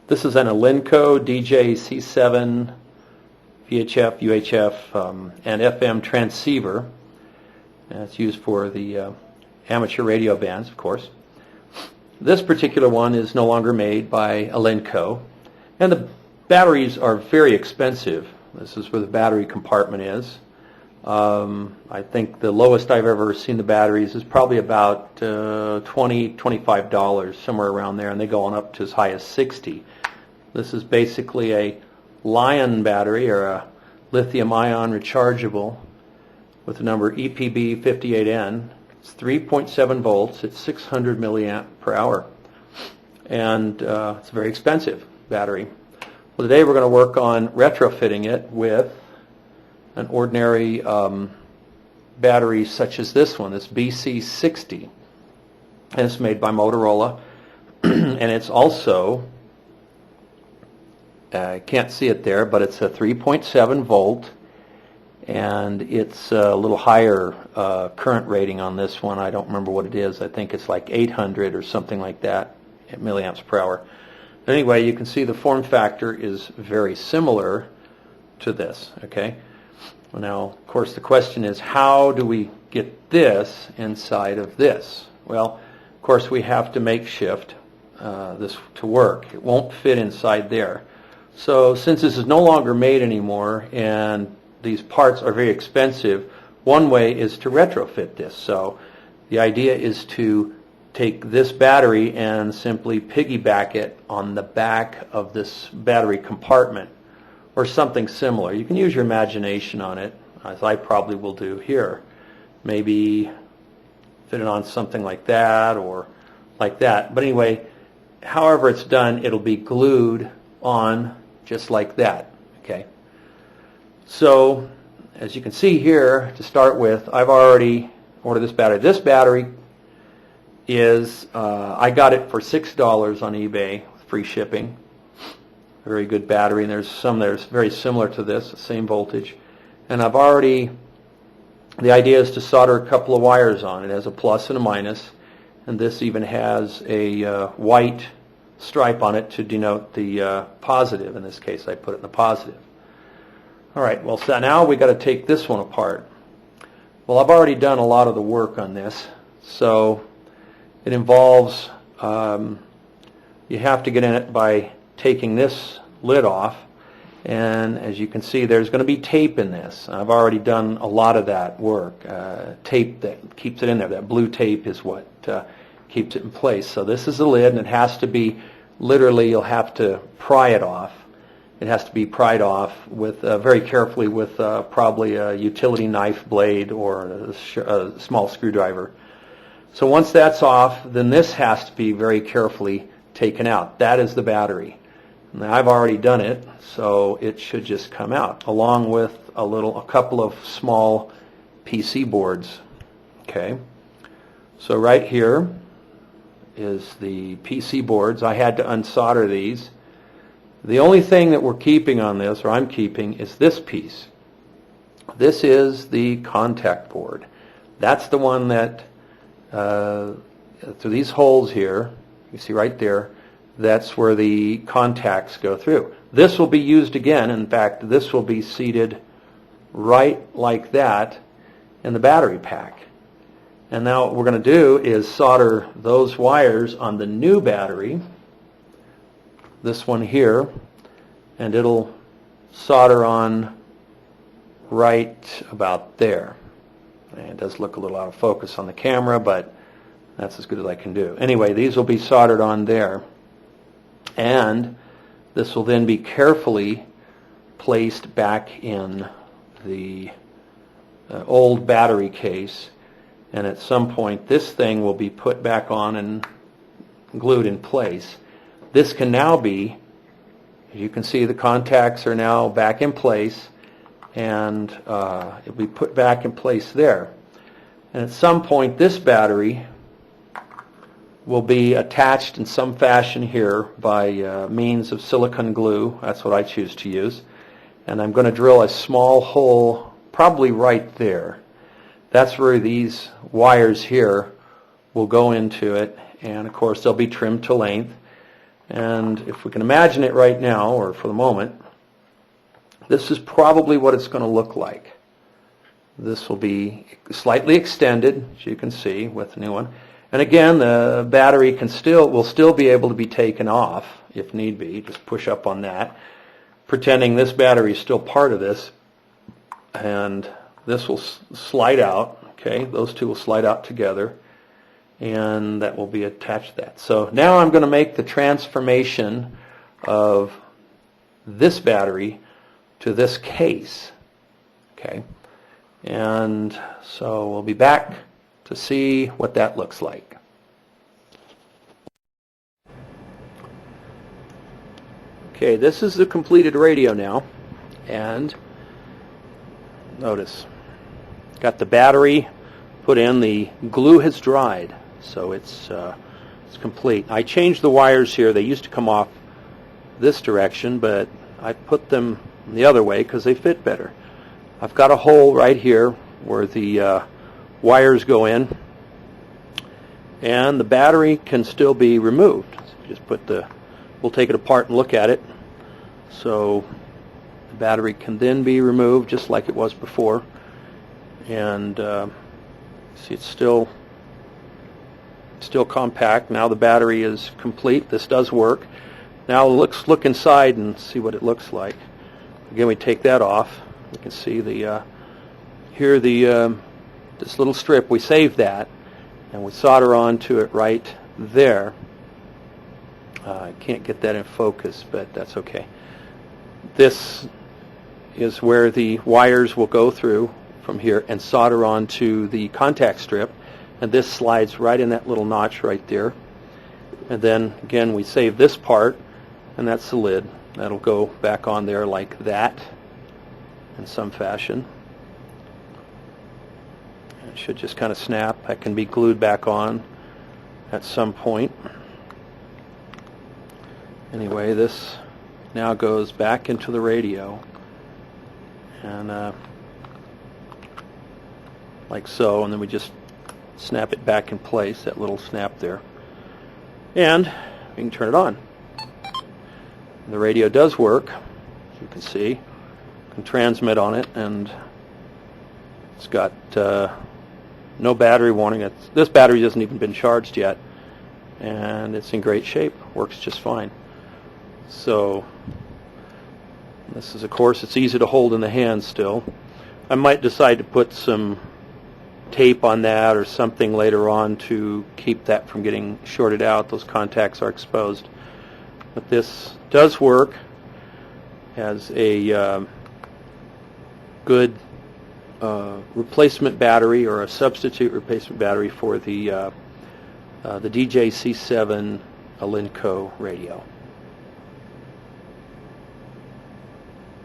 This is an ALINCO DJ-C7 VHF, UHF, and FM transceiver. And it's used for the amateur radio bands, of course. This particular one is no longer made by ALINCO, and the batteries are very expensive. This is where the battery compartment is. I think the lowest I've ever seen the batteries is probably about $20, $25, somewhere around there, and they go on up to as high as $60. This is basically a Lion battery, or a lithium-ion rechargeable, with the number EPB58N. It's 3.7 volts. It's 600 milliamp per hour, and it's a very expensive battery. Well, today we're going to work on retrofitting it with an ordinary battery such as this one, this BC60. And it's made by Motorola, and it's also, I can't see it there, but it's a 3.7 volt, and it's a little higher current rating on this one. I don't remember what it is. I think it's like 800 or something like that milliamps per hour. Anyway, you can see the form factor is very similar to this. Okay. Well, now, of course, the question is, how do we get this inside of this? Well, of course, we have to makeshift this to work. It won't fit inside there. So since this is no longer made anymore and these parts are very expensive, one way is to retrofit this. So the idea is to take this battery and simply piggyback it on the back of this battery compartment, or something similar. You can use your imagination on it, as I probably will do here. Maybe fit it on something like that or like that. But anyway, however it's done, it'll be glued on just like that. Okay. So, as you can see here, to start with, I've already ordered this battery. This battery is, I got it for $6 on eBay, with free shipping. A very good battery, and there's some that are very similar to this, the same voltage. And I've already, the idea is to solder a couple of wires on. It has a plus and a minus, and this even has a white stripe on it to denote the positive. In this case, I put it in the positive. All right, well, so now we've got to take this one apart. Well, I've already done a lot of the work on this, so it involves, you have to get in it by taking this lid off, and as you can see, there's going to be tape in this. I've already done a lot of that work. Tape that keeps it in there. That blue tape is what keeps it in place. So this is the lid, and it has to be, literally, you'll have to pry it off. It has to be pried off with very carefully with probably a utility knife blade or a small screwdriver. So once that's off, then this has to be very carefully taken out. That is the battery. Now, I've already done it, so it should just come out, along with a couple of small PC boards. Okay. So right here is the PC boards. I had to unsolder these. The only thing that we're keeping on this, or I'm keeping, is this piece. This is the contact board. That's the one that, through these holes here, you see right there, that's where the contacts go through. This will be used again. In fact, this will be seated right like that in the battery pack. And now what we're going to do is solder those wires on the new battery, this one here, and it'll solder on right about there. And it does look a little out of focus on the camera, but that's as good as I can do. Anyway, these will be soldered on there. And this will then be carefully placed back in the old battery case. And at some point, this thing will be put back on and glued in place. This can now be, as you can see, the contacts are now back in place, and it'll be put back in place there. And at some point, this battery will be attached in some fashion here by means of silicone glue. That's what I choose to use. And I'm going to drill a small hole, probably right there. That's where these wires here will go into it, and of course they'll be trimmed to length. And if we can imagine it right now, or for the moment, this is probably what it's going to look like. This will be slightly extended, as you can see, with the new one. And again, the battery will still be able to be taken off if need be. Just push up on that, pretending this battery is still part of this. And this will slide out. Okay, those two will slide out together, and that will be attached to that. So now I'm going to make the transformation of this battery to this case. Okay, and so we'll be back to see what that looks like. Okay, this is the completed radio now, and notice, got the battery put in, the glue has dried, so it's complete. I changed the wires here. They used to come off this direction, but I put them the other way because they fit better. I've got a hole right here where the wires go in, and the battery can still be removed. So just we'll take it apart and look at it. So the battery can then be removed just like it was before, and see, it's still compact. Now the battery is complete. This does work. Now let's look inside and see what it looks like. Again, we take that off. You can see here this little strip. We save that, and we solder onto it right there. I can't get that in focus, but that's okay. This is where the wires will go through from here and solder onto the contact strip, and this slides right in that little notch right there. And then again, we save this part, and that's the lid. That'll go back on there like that in some fashion. It should just kind of snap. That can be glued back on at some point. Anyway, this now goes back into the radio, and like so, and then we just snap it back in place, that little snap there, and we can turn it on. The radio does work, as you can see. You can transmit on it, and it's got no battery warning. This battery hasn't even been charged yet, and it's in great shape. Works just fine. So this is, of course, it's easy to hold in the hand still. I might decide to put some tape on that or something later on to keep that from getting shorted out. Those contacts are exposed. But this does work as a good replacement battery, or a substitute replacement battery for the DJC7 ALINCO radio.